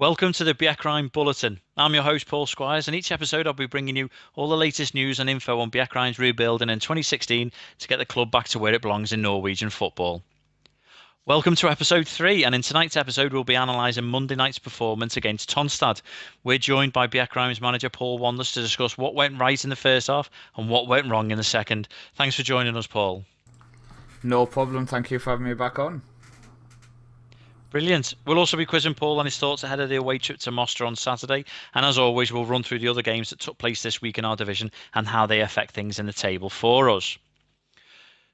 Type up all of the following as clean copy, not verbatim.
Welcome to the Bjerkreim Bulletin. I'm your host, Paul Squires, and each episode I'll be bringing you all the latest news and info on Bjerkreim's rebuilding in 2016 to get the club back to where it belongs in Norwegian football. Welcome to episode 3, and in tonight's episode we'll be analysing Monday night's performance against Tonstad. We're joined by Bjerkreim's manager Paul Wandless to discuss what went right in the first half and what went wrong in the second. Thanks for joining us, Paul. No problem, thank you for having me back on. Brilliant. We'll also be quizzing Paul on his thoughts ahead of the away trip to Mostar on Saturday. And as always, we'll run through the other games that took place this week in our division and how they affect things in the table for us.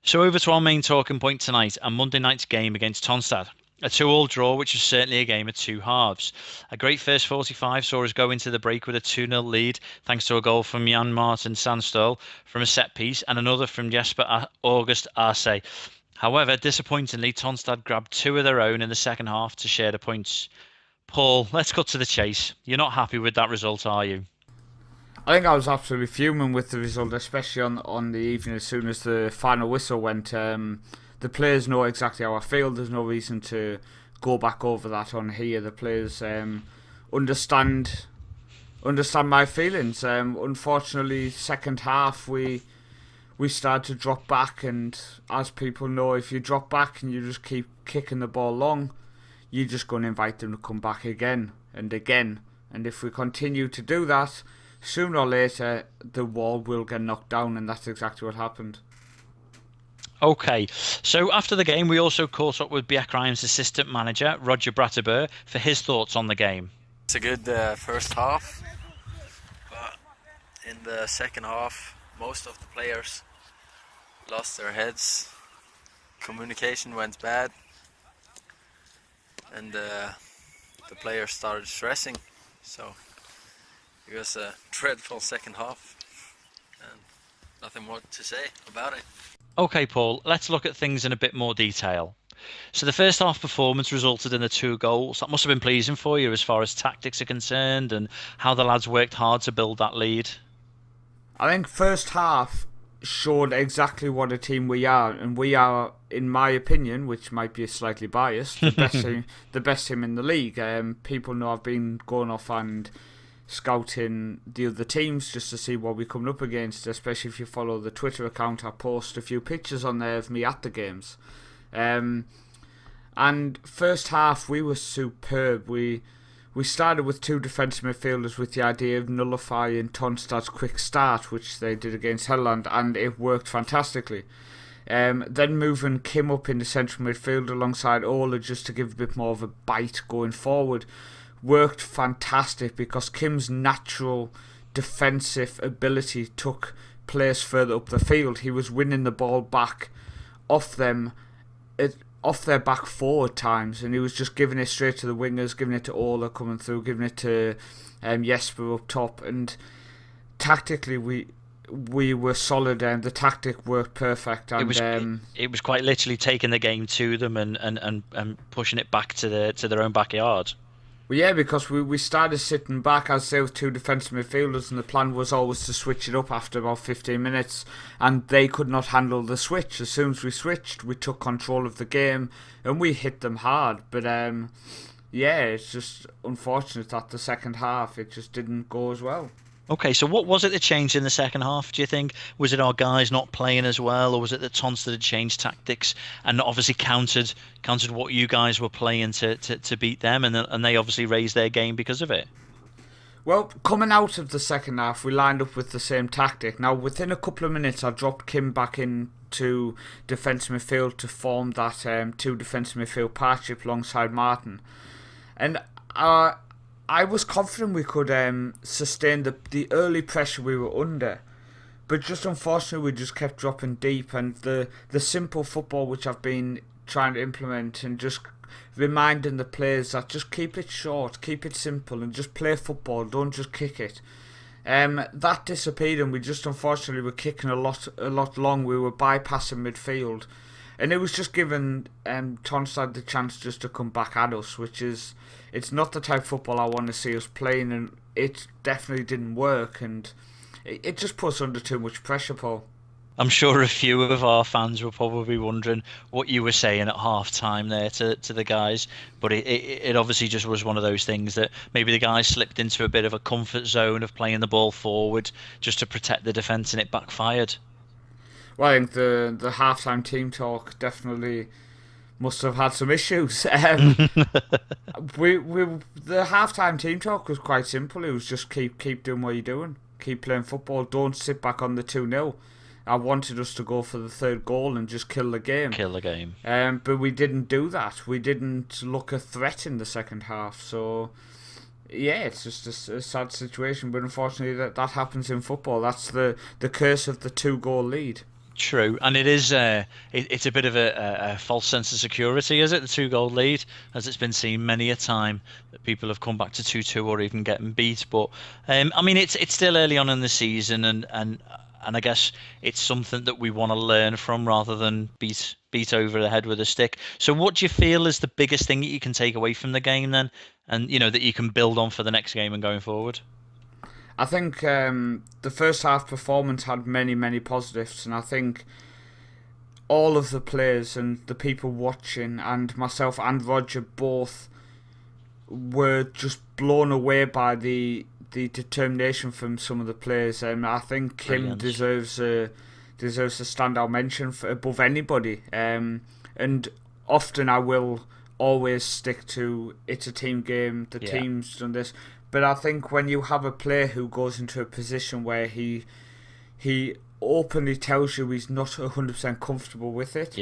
So over to our main talking point tonight, and Monday night's game against Tonstad. A 2-2 draw, which was certainly a game of two halves. A great first 45 saw us go into the break with a 2-0 lead, thanks to a goal from Jan Martin Sandstol from a set piece and another from Jesper August Arce. However, disappointingly, Tonstad grabbed 2 of their own in the second half to share the points. Paul, let's cut to the chase. You're not happy with that result, are you? I think I was absolutely fuming with the result, especially on the evening as soon as the final whistle went. The players know exactly how I feel. There's no reason to go back over that on here. The players understand my feelings. Unfortunately, second half we started to drop back, and as people know, if you drop back and you just keep kicking the ball long, you're just going to invite them to come back again and again. And if we continue to do that, sooner or later the wall will get knocked down, and that's exactly what happened. Okay, so after the game we also caught up with Bjerkreim's assistant manager Roger Brattebø for his thoughts on the game. It's a good first half, but in the second half most of the players lost their heads. Communication went bad, and the players started stressing. So it was a dreadful second half, and nothing more to say about it. Okay, Paul, let's look at things in a bit more detail. So the first half performance resulted in the 2 goals. That must have been pleasing for you as far as tactics are concerned and how the lads worked hard to build that lead. I think first half showed exactly what a team we are, and we are, in my opinion, which might be slightly biased, the best team in the league. People know I've been going off and scouting the other teams just to see what we're coming up against, especially if you follow the Twitter account. I post a few pictures on there of me at the games. And first half we were superb. We started with 2 defensive midfielders with the idea of nullifying Tonstad's quick start, which they did against Harald, and it worked fantastically. Then moving Kim up in the central midfield alongside Ola just to give a bit more of a bite going forward worked fantastic, because Kim's natural defensive ability took players further up the field. He was winning the ball back off them, off their back 4 at times, and he was just giving it straight to the wingers, giving it to Ola coming through, giving it to Jesper up top. And tactically we were solid, and the tactic worked perfect. And it was quite literally taking the game to them and pushing it back to their own backyard. Well, yeah, because we started sitting back, as there was 2 defensive midfielders, and the plan was always to switch it up after about 15 minutes, and they could not handle the switch. As soon as we switched, we took control of the game, and we hit them hard. But yeah, it's just unfortunate that the second half, it just didn't go as well. Okay, so what was it that changed in the second half, do you think? Was it our guys not playing as well, or was it that Tonstad had changed tactics and obviously countered what you guys were playing to beat them, and they obviously raised their game because of it? Well, coming out of the second half, we lined up with the same tactic. Now, within a couple of minutes, I dropped Kim back into defensive midfield to form that 2 defensive midfield partnership alongside Martin. And I was confident we could sustain the early pressure we were under, but just unfortunately we just kept dropping deep, and the simple football which I've been trying to implement, and just reminding the players that just keep it short, keep it simple, and just play football, don't just kick it. That disappeared, and we just unfortunately were kicking a lot long. We were bypassing midfield, and it was just giving Tonstad the chance just to come back at us, which is, it's not the type of football I want to see us playing, and it definitely didn't work, and it just puts under too much pressure, Paul. I'm sure a few of our fans were probably wondering what you were saying at half time there to the guys, but it obviously just was one of those things that maybe the guys slipped into a bit of a comfort zone of playing the ball forward just to protect the defence, and it backfired. Well, I think the halftime team talk definitely must have had some issues. We the halftime team talk was quite simple. It was just keep doing what you're doing, keep playing football. Don't sit back on the 2-0. I wanted us to go for the third goal and just kill the game. Kill the game. But we didn't do that. We didn't look a threat in the second half. So yeah, it's just a sad situation. But unfortunately, that happens in football. That's the curse of the 2-goal lead. True, and it is it's a bit of a false sense of security, is it? The 2-goal lead, as it's been seen many a time that people have come back to 2-2 or even getting beat. But I mean, it's still early on in the season, and I guess it's something that we want to learn from rather than beat over the head with a stick. So, what do you feel is the biggest thing that you can take away from the game then, and that you can build on for the next game and going forward? I think the first half performance had many positives, and I think all of the players and the people watching, and myself and Roger both, were just blown away by the determination from some of the players. I think Kim deserves a standout mention above anybody. And often I will always stick to it's a team game. The team's done this. But I think when you have a player who goes into a position where he openly tells you he's not 100% comfortable with it,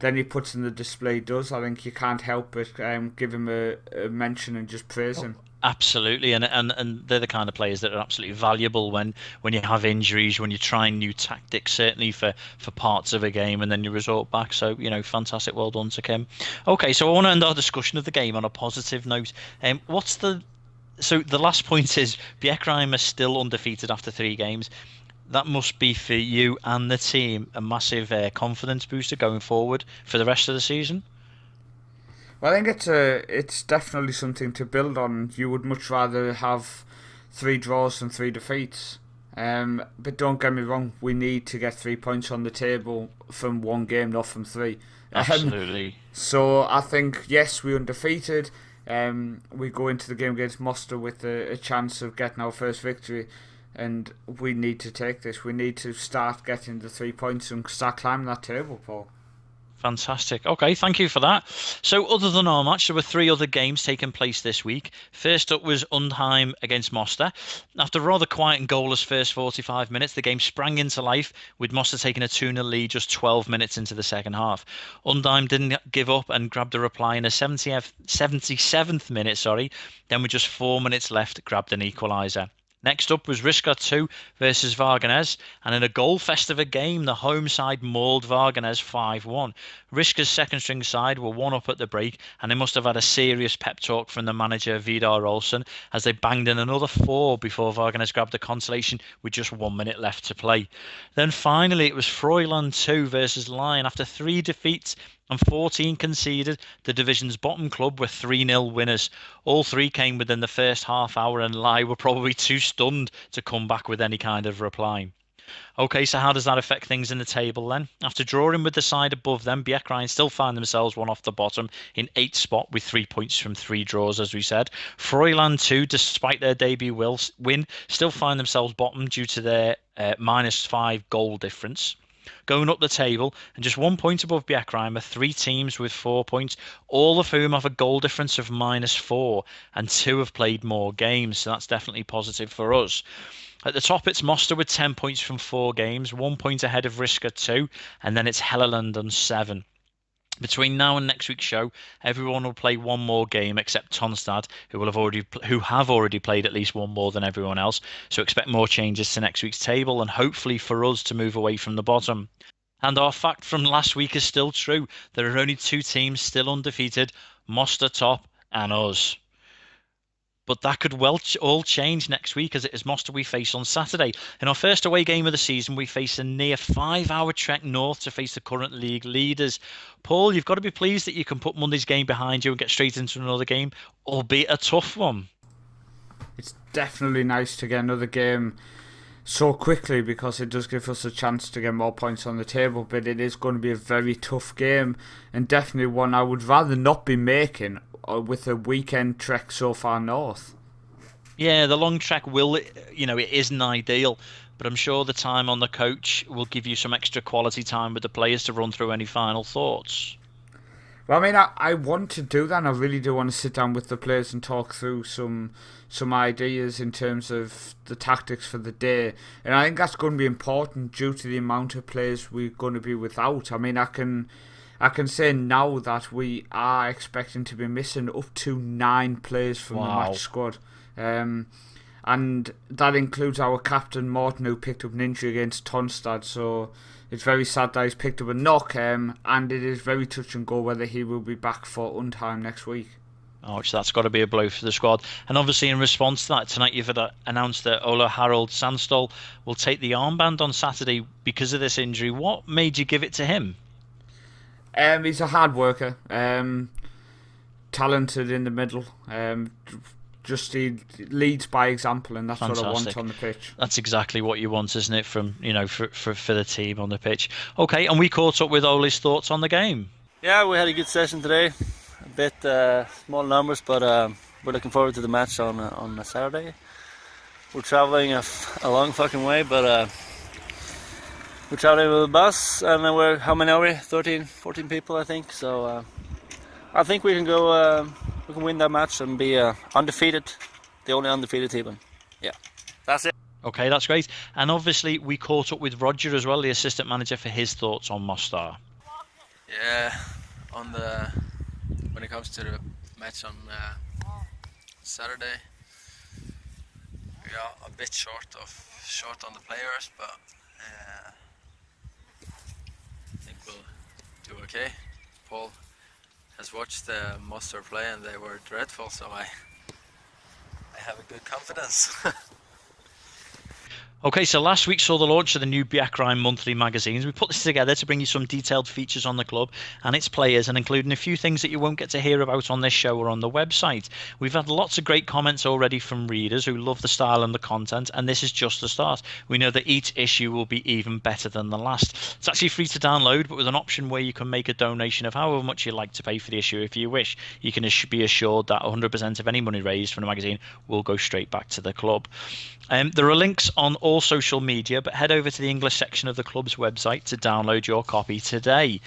then he puts in the display he does. I think you can't help but give him a mention and just praise him. Absolutely, and they're the kind of players that are absolutely valuable when you have injuries, when you're trying new tactics, certainly for parts of a game, and then you resort back. So, fantastic, well done to Kim. Okay, so I want to end our discussion of the game on a positive note. So the last point is Bjerkreim are still undefeated after 3 games. That must be for you and the team a massive confidence booster going forward for the rest of the season. Well, I think it's definitely something to build on. You would much rather have 3 draws than 3 defeats. But don't get me wrong, we need to get 3 points on the table from 1 game, not from 3. Absolutely. So I think, yes, we're undefeated. We go into the game against Mostar with a chance of getting our first victory, and we need to take this. We need to start getting the 3 points and start climbing that table, Paul. Fantastic. Okay, thank you for that. So other than our match, there were 3 other games taking place this week. First up was Undheim against Mostar. After a rather quiet and goalless first 45 minutes, the game sprang into life, with Mostar taking a 2-0 lead just 12 minutes into the second half. Undheim didn't give up and grabbed a reply in the 77th minute, then with just 4 minutes left, grabbed an equaliser. Next up was Riska 2 versus Varganes, and in a goal fest of a game, the home side mauled Varganes 5-1. Riska's second string side were 1-up at the break, and they must have had a serious pep talk from the manager Vidar Olsen as they banged in another 4 before Varganes grabbed the consolation with just 1 minute left to play. Then finally it was Froyland 2 versus Lyon. After 3 defeats and 14 conceded, the division's bottom club were 3-0 winners. All 3 came within the first half hour, and Lyon were probably too stunned to come back with any kind of reply. Okay, so how does that affect things in the table then? After drawing with the side above them, Bjerkreim still find themselves 1 off the bottom in 8th spot with 3 points from 3 draws, as we said. Froyland 2, despite their debut win, still find themselves bottom due to their -5 goal difference. Going up the table, and just 1 point above Bjerkreim are 3 teams with 4 points, all of whom have a goal difference of -4, and 2 have played more games, so that's definitely positive for us. At the top, it's Mostar with 10 points from 4 games, 1 point ahead of Riska 2, and then it's Helleland on 7. Between now and next week's show, everyone will play 1 more game except Tonstad, who have already played at least 1 more than everyone else. So expect more changes to next week's table, and hopefully for us to move away from the bottom. And our fact from last week is still true. There are only 2 teams still undefeated, Mostar top and us. But that could well all change next week, as it is Mostar we face on Saturday. In our first away game of the season, we face a near 5-hour trek north to face the current league leaders. Paul, you've got to be pleased that you can put Monday's game behind you and get straight into another game, albeit a tough one. It's definitely nice to get another game so quickly, because it does give us a chance to get more points on the table, but it is going to be a very tough game, and definitely one I would rather not be making with a weekend trek so far north. Yeah, the long trek it isn't ideal, but I'm sure the time on the coach will give you some extra quality time with the players to run through any final thoughts. Well, I mean, I want to do that, and I really do want to sit down with the players and talk through some ideas in terms of the tactics for the day. And I think that's going to be important due to the amount of players we're going to be without. I mean, I can say now that we are expecting to be missing up to 9 players from the match squad. And that includes our captain, Morton, who picked up an injury against Tonstad, so it's very sad that he's picked up a knock, and it is very touch and go whether he will be back for Undheim next week. Oh, so that's got to be a blow for the squad. And obviously, in response to that, tonight you've announced that Harald Sandstol will take the armband on Saturday because of this injury. What made you give it to him? He's a hard worker, talented in the middle. Just he leads by example, and that's Fantastic. What I want on the pitch. That's exactly what you want, isn't it? From for the team on the pitch. Okay, and we caught up with Ole's thoughts on the game. Yeah, we had a good session today. A bit small numbers, but we're looking forward to the match on Saturday. We're travelling a long fucking way, but we're travelling with a bus, and we're, how many are we? 13, 14 people, I think. So I think we can go. We can win that match and be undefeated, the only undefeated team. Yeah, that's it. Okay, that's great. And obviously, we caught up with Roger as well, the assistant manager, for his thoughts on Mostar. Yeah, when it comes to the match on Saturday, we are a bit short on the players, but I think we'll do okay. Paul has watched the Mostar play, and they were dreadful, so I have a good confidence. Okay, so last week saw the launch of the new Bjerkreim monthly magazines. We put this together to bring you some detailed features on the club and its players, and including a few things that you won't get to hear about on this show or on the website. We've had lots of great comments already from readers who love the style and the content, and this is just the start. We know that each issue will be even better than the last. It's actually free to download, but with an option where you can make a donation of however much you'd like to pay for the issue if you wish. You can be assured that 100% of any money raised from the magazine will go straight back to the club. There are links on all social media, but head over to the English section of the club's website to download your copy today.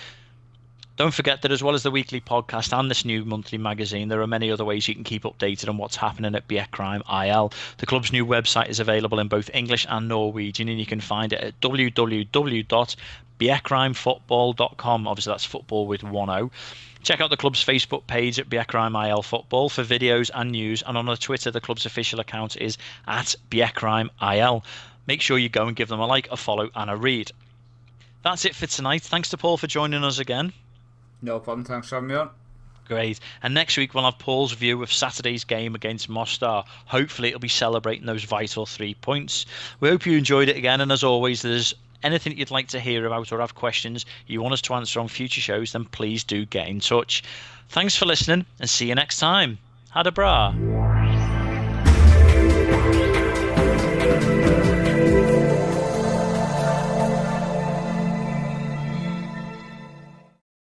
Don't forget that as well as the weekly podcast and this new monthly magazine, there are many other ways you can keep updated on what's happening at Bjerkreim IL. The club's new website is available in both English and Norwegian, and you can find it at www.bjerkreimfotball.com. Obviously, that's football with 1 O. Check out the club's Facebook page at Bjerkreim IL Football for videos and news, and on the Twitter, the club's official account is at Bjerkreim IL. Make sure you go and give them a like, a follow, and a read. That's it for tonight. Thanks to Paul for joining us again. No problem. Thanks for having me on. Great. And next week we'll have Paul's view of Saturday's game against Mostar. Hopefully it'll be celebrating those vital 3 points. We hope you enjoyed it again, and as always, there's anything you'd like to hear about or have questions you want us to answer on future shows, then please do get in touch. Thanks for listening, and see you next time. Ha det bra.